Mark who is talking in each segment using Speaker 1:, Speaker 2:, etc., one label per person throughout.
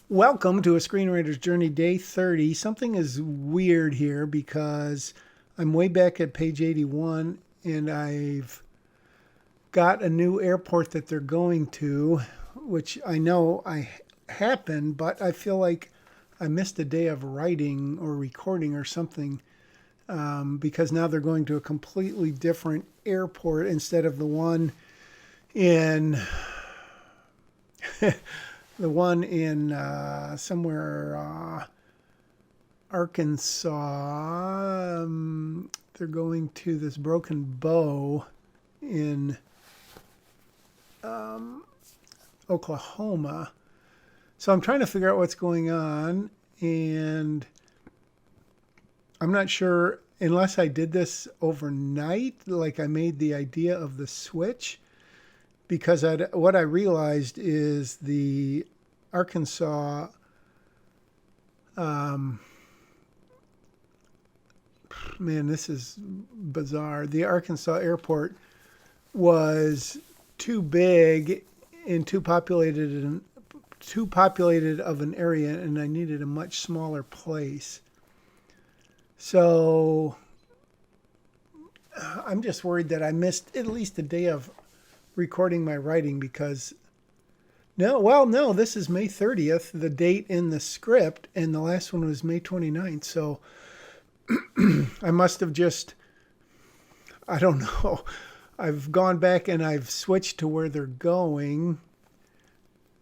Speaker 1: Welcome to A Screenwriter's Journey, Day 30. Something is weird here because I'm way back at page 81 and I've got a new airport that they're going to, which I know I happened, but I feel like I missed a day of writing or recording or something because now they're going to a completely different airport instead of the one in somewhere Arkansas. They're going to this Broken Bow in Oklahoma. So I'm trying to figure out what's going on, and I'm not sure unless I did this overnight, like I made the idea of the switch, because what I realized is the Arkansas man, this is bizarre. The Arkansas airport was too big and too populated of an area, and I needed a much smaller place. So I'm just worried that I missed at least a day of recording my writing because no, this is May 30th, the date in the script, and the last one was May 29th. So I must have I don't know. I've gone back and I've switched to where they're going,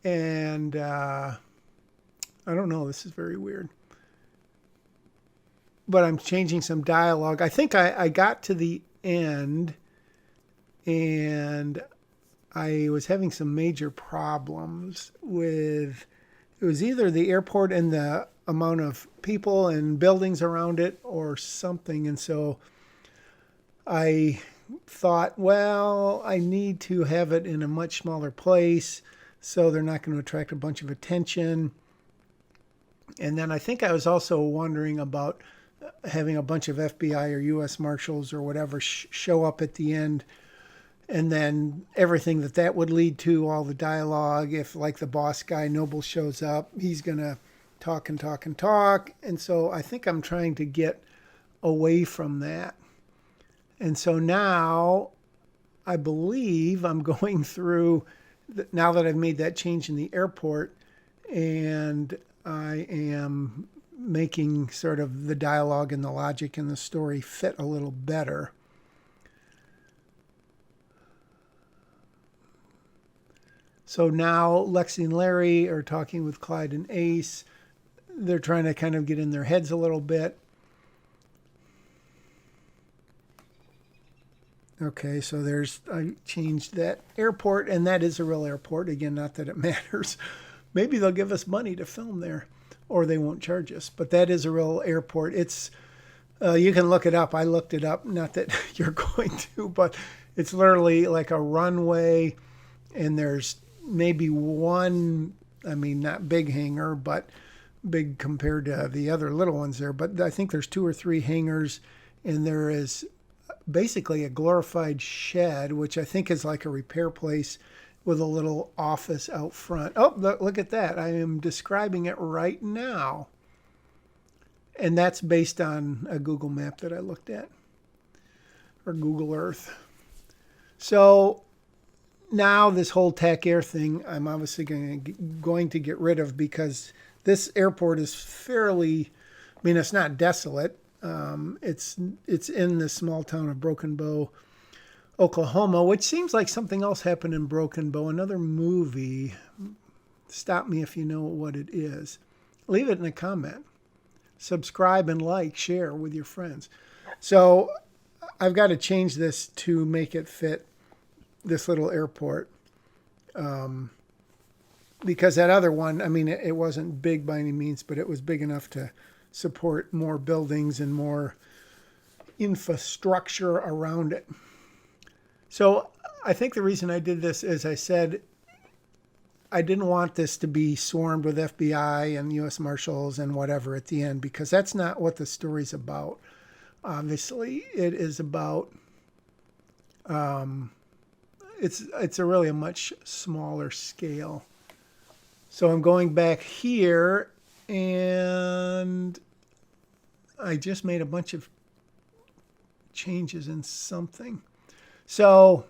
Speaker 1: and I don't know. This is very weird. But I'm changing some dialogue. I think I got to the end and I was having some major problems with it was either the airport and the amount of people and buildings around it or something. And so I thought, well, I need to have it in a much smaller place so they're not going to attract a bunch of attention. And then I think I was also wondering about having a bunch of FBI or U.S. Marshals or whatever show up at the end, and then everything that would lead to, all the dialogue. If, like, the boss guy, Noble, shows up, he's going to talk and talk and talk. And so I think I'm trying to get away from that. And so now I believe I'm going through, now that I've made that change in the airport, and I am making sort of the dialogue and the logic and the story fit a little better. So now Lexi and Larry are talking with Clyde and Ace. They're trying to kind of get in their heads a little bit. Okay, so I changed that airport, and that is a real airport. Again, not that it matters. Maybe they'll give us money to film there, or they won't charge us. But that is a real airport. It's you can look it up. I looked it up. Not that you're going to, but it's literally like a runway, and there's maybe one, I mean, not big hangar, but big compared to the other little ones there. But I think there's 2 or 3 hangars, and there is basically a glorified shed, which I think is like a repair place with a little office out front. Oh, look at that. I am describing it right now. And that's based on a Google map that I looked at, or Google Earth. So now this whole TAC Air thing, I'm obviously going to get rid of, because this airport is fairly, I mean, it's not desolate. It's in the small town of Broken Bow, Oklahoma, which seems like something else happened in Broken Bow, another movie. Stop me if you know what it is. Leave it in a comment. Subscribe and like, share with your friends. So I've got to change this to make it fit this little airport. Because that other one, I mean, it wasn't big by any means, but it was big enough to support more buildings and more infrastructure around it. So I think the reason I did this, as I said, I didn't want this to be swarmed with FBI and U.S. Marshals and whatever at the end, because that's not what the story's about. Obviously, it is about, it's a really a much smaller scale. So I'm going back here, and I just made a bunch of changes in something. So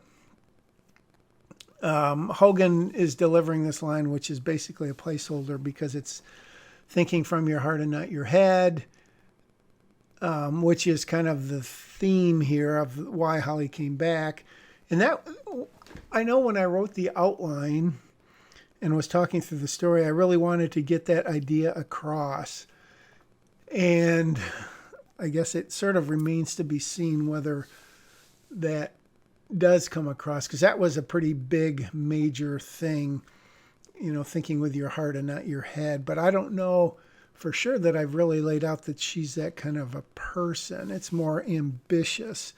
Speaker 1: Hogan is delivering this line, which is basically a placeholder because it's thinking from your heart and not your head, which is kind of the theme here of why Holly came back. And that, I know when I wrote the outline and was talking through the story, I really wanted to get that idea across. And I guess it sort of remains to be seen whether that does come across, because that was a pretty big, major thing, thinking with your heart and not your head. But I don't know for sure that I've really laid out that she's that kind of a person. It's more ambitious.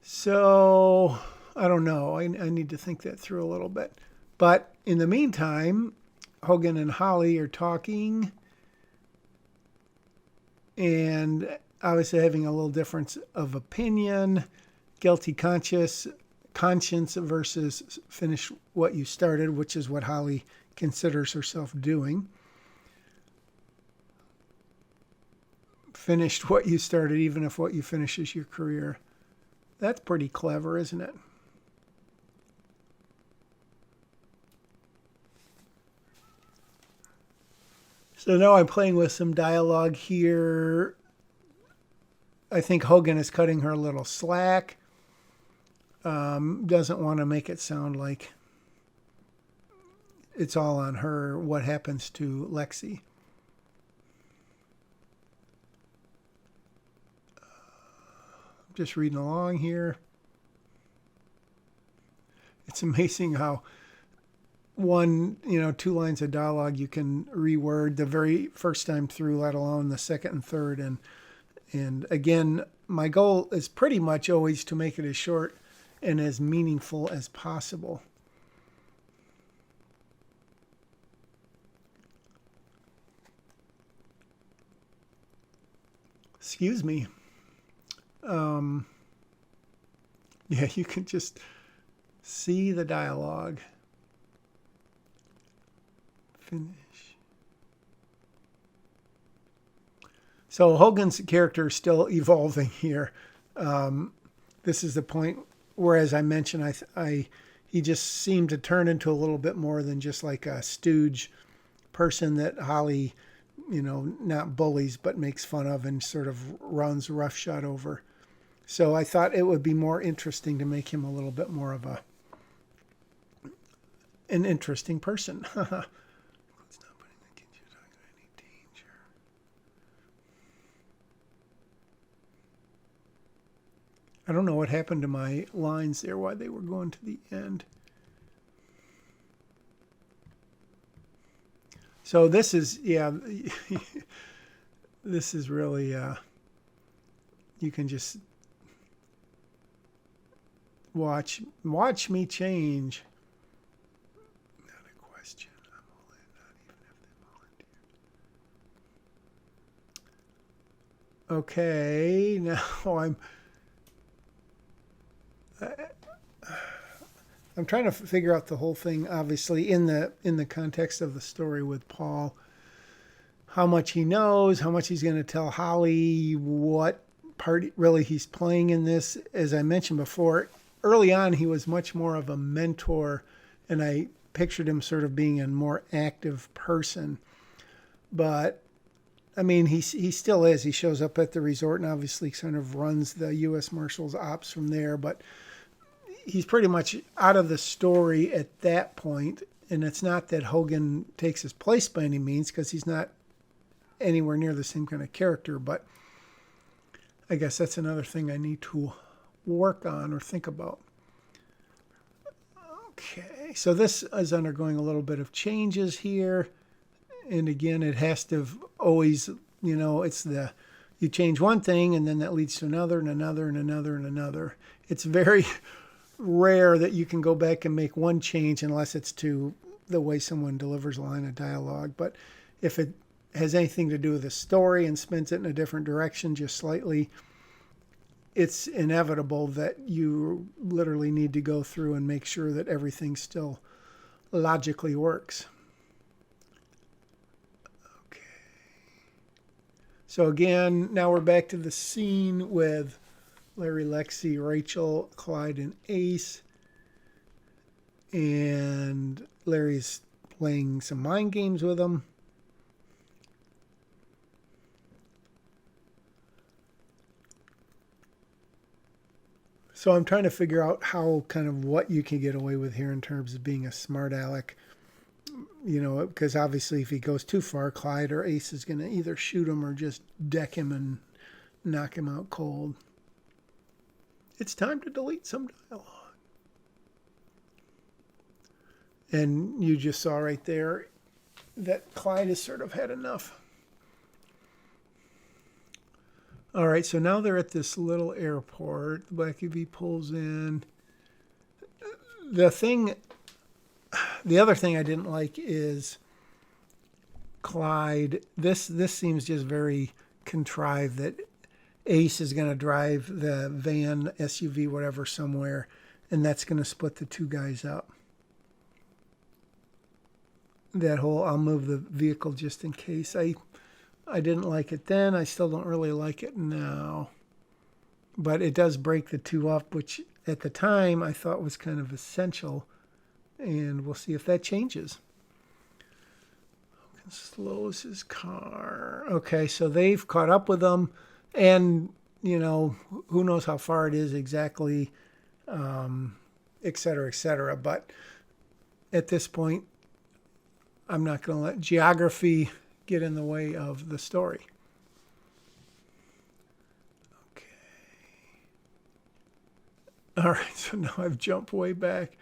Speaker 1: So I don't know. I need to think that through a little bit. But in the meantime, Hogan and Holly are talking, and obviously having a little difference of opinion, guilty conscience versus finish what you started, which is what Holly considers herself doing. Finished what you started, even if what you finish is your career. That's pretty clever, isn't it? So now I'm playing with some dialogue here. I think Hogan is cutting her a little slack. Doesn't want to make it sound like it's all on her, what happens to Lexi. Just reading along here. It's amazing how two lines of dialogue you can reword the very first time through, let alone the second and third. And again, my goal is pretty much always to make it as short and as meaningful as possible. Excuse me. Yeah, you can just see the dialogue. Finish. So Hogan's character is still evolving here. This is the point where, as I mentioned, he just seemed to turn into a little bit more than just like a stooge person that Holly, not bullies, but makes fun of and sort of runs roughshod over. So I thought it would be more interesting to make him a little bit more of an interesting person. I don't know what happened to my lines there, why they were going to the end. So this is, this is really, you can just watch me change. Not a question. I'm all in, not even if they volunteer. Okay, now I'm trying to figure out the whole thing, obviously, in the context of the story with Paul. How much he knows, how much he's going to tell Holly, what part really he's playing in this. As I mentioned before, early on he was much more of a mentor, and I pictured him sort of being a more active person. But, I mean, he still is. He shows up at the resort and obviously kind of runs the U.S. Marshals ops from there, but he's pretty much out of the story at that point. And it's not that Hogan takes his place by any means, because he's not anywhere near the same kind of character. But I guess that's another thing I need to work on or think about. Okay, so this is undergoing a little bit of changes here. And again, it has to always, it's you change one thing and then that leads to another and another and another and another. It's very rare that you can go back and make one change unless it's to the way someone delivers a line of dialogue. But if it has anything to do with the story and spins it in a different direction just slightly, it's inevitable that you literally need to go through and make sure that everything still logically works. Okay. So again, now we're back to the scene with Larry, Lexi, Rachel, Clyde, and Ace. And Larry's playing some mind games with them. So I'm trying to figure out how kind of what you can get away with here in terms of being a smart aleck. You know, because obviously if he goes too far, Clyde or Ace is going to either shoot him or just deck him and knock him out cold. It's time to delete some dialogue. And you just saw right there that Clyde has sort of had enough. All right, so now they're at this little airport. The Black UV pulls in. The other thing I didn't like is Clyde. This seems just very contrived that Ace is going to drive the van, SUV, whatever, somewhere, and that's going to split the two guys up. That whole I'll move the vehicle just in case. I didn't like it then. I still don't really like it now. But it does break the two up, which at the time I thought was kind of essential. And we'll see if that changes. Slows his car. Okay, so they've caught up with them. And, you know, who knows how far it is exactly, et cetera, et cetera. But at this point, I'm not going to let geography get in the way of the story. Okay. All right, so now I've jumped way back.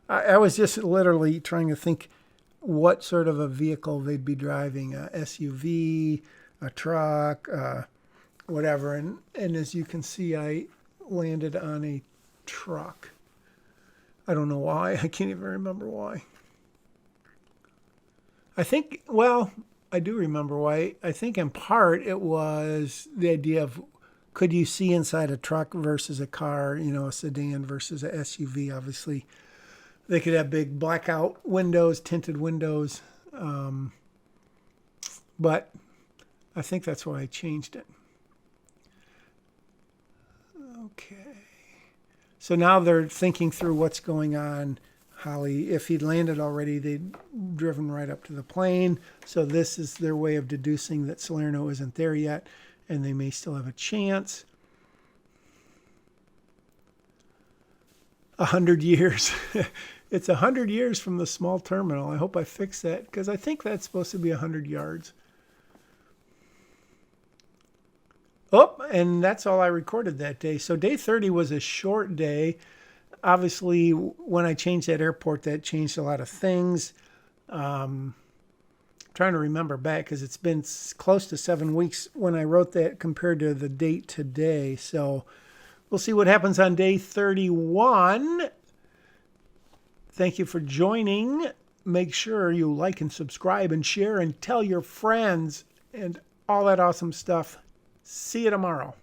Speaker 1: I was just literally trying to think what sort of a vehicle they'd be driving, a SUV, a truck, whatever. And as you can see, I landed on a truck. I don't know why. I can't even remember why. I think, well, I do remember why. I think in part it was the idea of could you see inside a truck versus a car, you know, a sedan versus a SUV. Obviously, they could have big blackout windows, tinted windows. But I think that's why I changed it. Okay. So now they're thinking through what's going on. Holly, if he'd landed already, they'd driven right up to the plane. So this is their way of deducing that Salerno isn't there yet, and they may still have a chance. 100 years. It's 100 years from the small terminal. I hope I fixed that, because I think that's supposed to be 100 yards. Oh, and that's all I recorded that day. So day 30 was a short day. Obviously, when I changed that airport, that changed a lot of things. Trying to remember back because it's been close to 7 weeks when I wrote that compared to the date today. So we'll see what happens on day 31. Thank you for joining. Make sure you like and subscribe and share and tell your friends and all that awesome stuff. See you tomorrow.